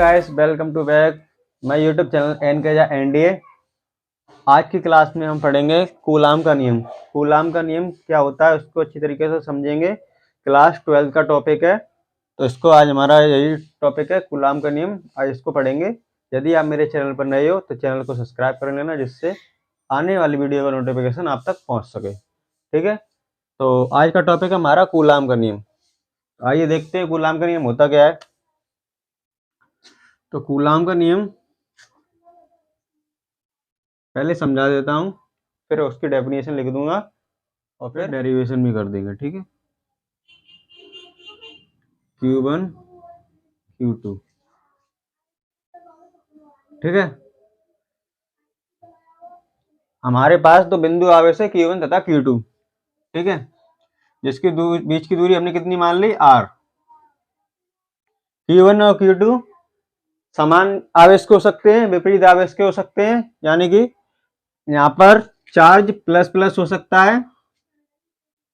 Guys, welcome to back my YouTube channel एनकेजा NDA. आज की क्लास में हम पढ़ेंगे कूलाम का नियम। कूलाम का नियम क्या होता है उसको अच्छी तरीके से समझेंगे। क्लास 12 का टॉपिक है, तो इसको आज हमारा यही टॉपिक है, कूलाम का नियम। आज इसको पढ़ेंगे। यदि आप मेरे चैनल पर नए हो तो चैनल को सब्सक्राइब कर लेना, जिससे आने वाली वीडियो का नोटिफिकेशन आप तक पहुँच सके। ठीक है, तो आज का टॉपिक है हमारा कूलाम का नियम। आइए देखते हैं कूलाम का नियम होता क्या है। तो कूलाम का नियम पहले समझा देता हूँ, फिर उसकी डेफिनेशन लिख दूंगा और फिर डेरिवेशन भी कर देंगे। ठीक है, Q1 Q2। ठीक है, हमारे पास दो बिंदु आवेश है Q1 तथा Q2। ठीक है, जिसकी बीच की दूरी हमने कितनी मान ली, R। Q1 और Q2 समान आवेश के हो सकते हैं, विपरीत आवेश के हो सकते हैं। यानी कि यहाँ पर चार्ज प्लस प्लस हो सकता है,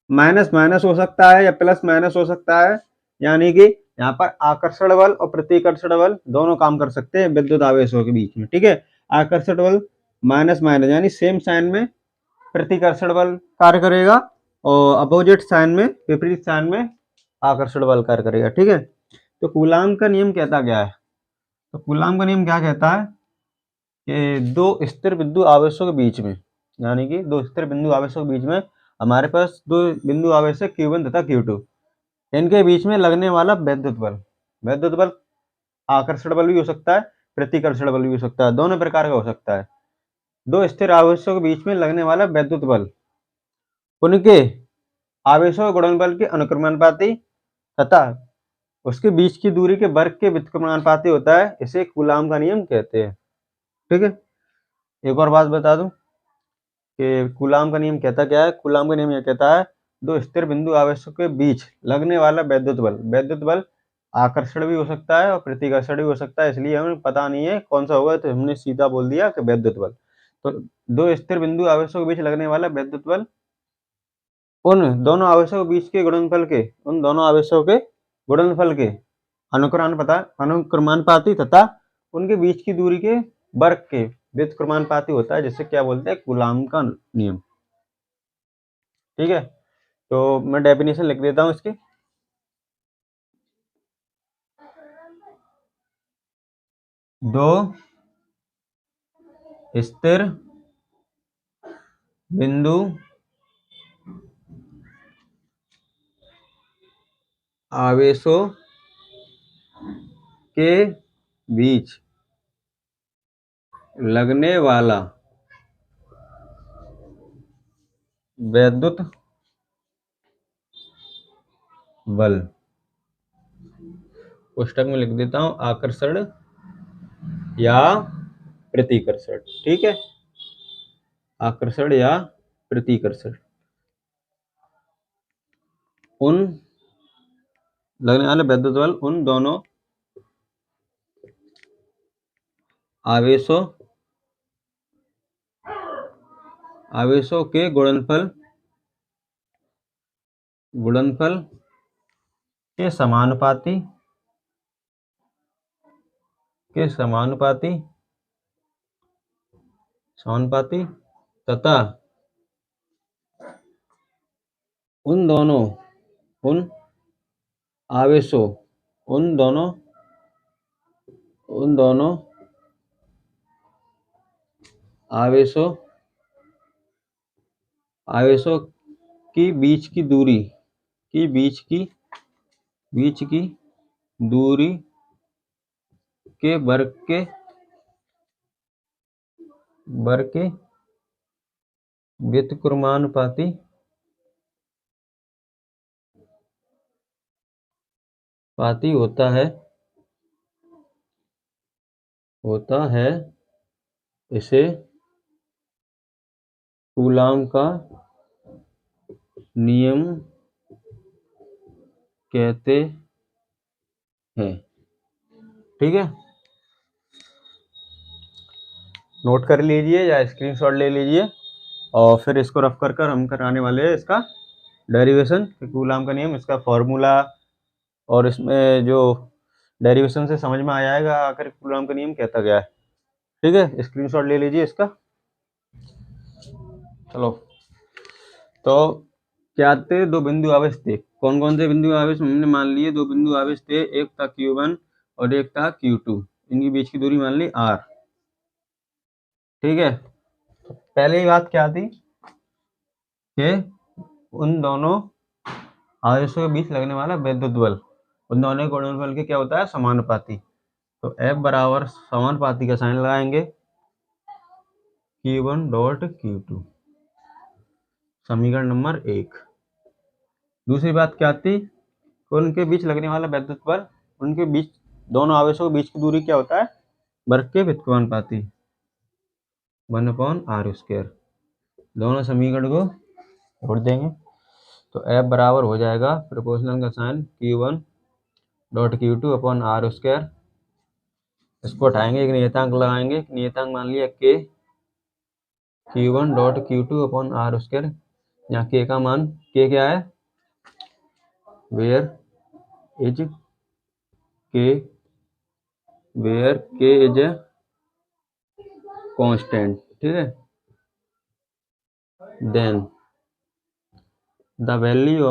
माइनस माइनस हो सकता है, या प्लस माइनस हो सकता है। यानी कि यहाँ पर आकर्षण बल और प्रतिकर्षण बल दोनों काम कर सकते हैं विद्युत आवेशों के बीच में। ठीक है, आकर्षण बल माइनस माइनस यानी सेम साइन में प्रतिकर्षण बल कार्य करेगा, और अपोजिट साइन में, विपरीत साइन में आकर्षण बल कार्य करेगा। ठीक है, तो कूलाम का नियम कहता क्या है? तो कूलाम का नियम क्या कहता है कि दो स्थिर बिंदु आवेशों के बीच में, यानी कि दो स्थिर बिंदु आवेशों के बीच में हमारे पास दो बिंदु आवेश है Q1 तथा Q2। इनके बीच में लगने वाला विद्युत बल आकर्षण बल भी हो सकता है, प्रतिकर्षण बल भी हो सकता है, दोनों प्रकार का हो सकता है। दो स्थिर आवेशों के बीच में लगने वाला विद्युत बल उनके आवेशों के गुणनफल के अनुक्रमानुपाती तथा उसके बीच की दूरी के वर्ग के व्युत्क्रमानुपाती होता है। इसे कूलाम का नियम कहते हैं। ठीक है, एक और बात बता दूं कि कूलाम का नियम कहता क्या है। कूलाम का नियम यह कहता है दो स्थिर बिंदु आवेशों के बीच लगने वाला विद्युत बल आकर्षण भी हो सकता है और प्रतिकर्षण भी हो सकता है। इसलिए हमें पता नहीं है कौन सा होगा, तो हमने सीधा बोल दिया कि विद्युत बल। तो दो स्थिर बिंदु आवेशों के बीच लगने वाला विद्युत बल उन दोनों आवेशों के बीच के गुणनफल के अनुक्रमानुपाती तथा उनके बीच की दूरी के वर्ग के व्युत्क्रमानुपाती होता है, जिसे क्या बोलते हैं, कूलाम का नियम। ठीक है, तो मैं डेफिनेशन लिख देता हूं इसकी। दो स्थिर बिंदु आवेशों के बीच लगने वाला विद्युत बल, पुस्तक में लिख देता हूं आकर्षण या प्रतिकर्षण। ठीक है, आकर्षण या प्रतिकर्षण, उन लगने वाले विद्युत बल उन दोनों आवेशों के गुणनफल के समानुपाती तथा उन दोनों आवेशों की बीच की दूरी के वर्ग के व्युत्क्रमानुपाती होता है। इसे कूलाम का नियम कहते हैं। ठीक है, नोट कर लीजिए या स्क्रीनशॉट ले लीजिए, और फिर इसको रफ कर हम कराने वाले हैं इसका डेरिवेशन, कूलाम का नियम, इसका फॉर्मूला, और इसमें जो डेरिवेशन से समझ में आ जाएगा आखिर कूलॉम का नियम कहता गया है। ठीक है, स्क्रीनशॉट ले लीजिए इसका। चलो, तो क्या थे, दो बिंदु आवेश थे। कौन कौन से बिंदु आवेश हमने मान लिए, दो बिंदु आवेश थे, एक था Q1 और एक था Q2। इनकी बीच की दूरी मान ली R। ठीक है, पहले ही बात क्या थी कि उन दोनों आवेशों के बीच लगने वाला विद्युत बल उन दोनों के गुणनफल के क्या होता है, समानुपाती। तो F बराबर समानुपाती का साइन लगाएंगे Q1 डॉट Q2, समीकरण नंबर 1। दूसरी बात क्या थी, उनके बीच लगने वाला विद्युत बल, उनके बीच दोनों आवेशों के बीच की दूरी क्या होता है, वर्ग के व्युत्क्रमानुपाती 1/r²। दोनों समीकरण को जोड़ देंगे तो F बराबर हो जाएगा प्रोपोर्शनल का sign Q1 dot Q2 upon r²। इसको उठाएंगे, एक नियतांक लगाएंगे, नियतांक मान लिया K, Q1 dot Q2 upon r²। यहाँ K का मान, K क्या है, where is K is a constant. ठीक है, then the value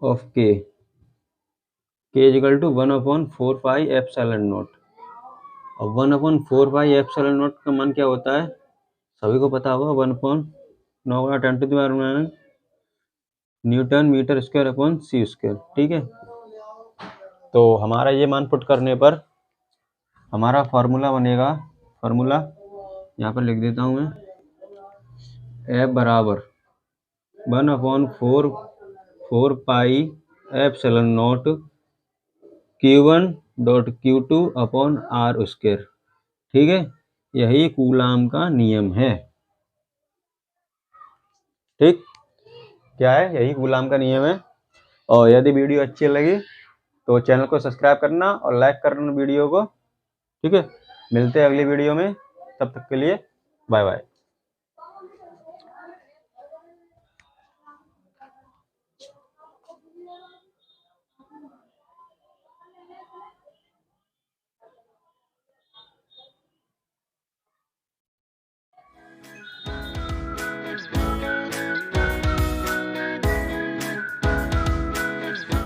of K is equal to 1/4 pi epsilon nought. और 1/4 पाई एप्सिलॉन नॉट का मान क्या होता है, सभी को पता होगा, 1/9 Newton metre square upon c²। ठीक है, तो हमारा ये मान पुट करने पर हमारा फॉर्मूला बनेगा, फॉर्मूला यहाँ पर लिख देता हूँ मैं, F बराबर 1/4 pi epsilon not Q1 dot Q2 upon r²। ठीक है, यही कूलाम का नियम है। ठीक, क्या है, यही कूलाम का नियम है। और यदि वीडियो अच्छी लगी तो चैनल को सब्सक्राइब करना और लाइक करना वीडियो को। ठीक है, मिलते हैं अगली वीडियो में, तब तक के लिए बाय बाय।